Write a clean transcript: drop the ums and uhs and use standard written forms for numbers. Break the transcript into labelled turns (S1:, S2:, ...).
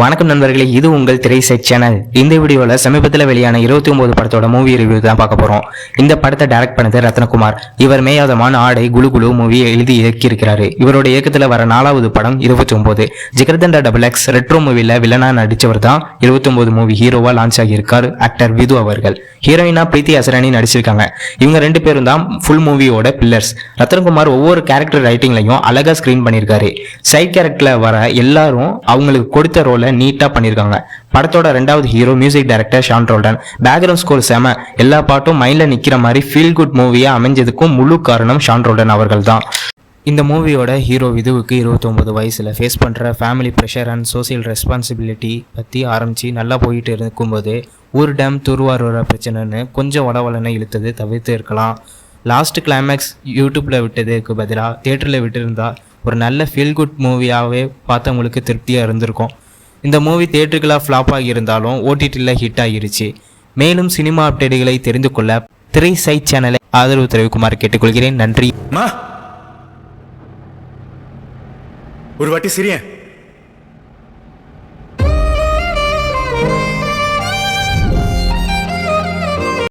S1: வணக்கம் நண்பர்களே, இது உங்கள் திரை சைட் சேனல். இந்த வீடியோவில் சமீபத்தில் வெளியான 29 படத்தோட மூவி ரிவ்யூ தான் பார்க்க போறோம். இந்த படத்தை டைரக்ட் பண்ணது ரத்னகுமார். இவர் மேயாதமான ஆடை குழு குழு மூவியை எழுதி இயக்கியிருக்கிறாரு. இவரோட இயக்கத்தில் வர 4வது படம் 29. ஜிகர்தண்டா XX ரெட்ரோ மூவில வில்லனா நடிச்சவர் தான் 29 மூவி ஹீரோவா லான்ச் ஆகியிருக்கார் ஆக்டர் விது அவர்கள். ஹீரோயினா பிரீத்தி அசரானி நடிச்சிருக்காங்க. இவங்க 2 பேரும் தான் ஃபுல் மூவியோட பில்லர்ஸ். ரத்னகுமார் ஒவ்வொரு கேரக்டர் ரைட்டிங்லையும் அழகா ஸ்கிரீன் பண்ணியிருக்காரு. சைட் கேரக்டர்ல வர எல்லாரும் அவங்களுக்கு கொடுத்த ரோலை நீட்டா பண்ணிருக்காங்க. படத்தோட 2வது hero music director Sean Roldan. Background score செம. எல்லா பாட்டும் மைண்ட்ல நிக்கிற மாதிரி ஃபீல் குட் மூவியா அமைஞ்சதுக்கும் முழு காரணம் ஷான் ரோல்டன் அவர்கள் தான். இந்த மூவியோட ஹீரோ விதுவுக்கு 29 வயசுல ஃபேஸ் பண்ற family pressure and social responsibility பத்தி ஆரம்பிச்சு நல்லா போயிட்டு இருக்கும்போது ஊர் டேம் துருவாரூர பிரச்சனைன்னு கொஞ்சம் வளவலன்னு இழுத்தது தவிர்த்து இருக்கலாம். லாஸ்ட் கிளைமேக்ஸ் யூடியூப்ல விட்டதுக்கு பதிலாக தியேட்டரில் விட்டுருந்தா ஒரு நல்ல ஃபீல் குட் மூவியாகவே பார்த்தவங்களுக்கு திருப்தியாக இருந்திருக்கும். இந்த மூவி தியேட்டருக்கெல்லாம் ஃப்ளாப் ஆகியிருந்தாலும் ஓடிடியில் ஹிட் ஆகிருச்சு. மேலும் சினிமா அப்டேட்டுகளை தெரிந்து கொள்ள திரை சைட் சேனலை ஆதரவு தெரிவிக்குமாறு கேட்டுக்கொள்கிறேன். நன்றி.
S2: ஒரு வாட்டி சிரியன்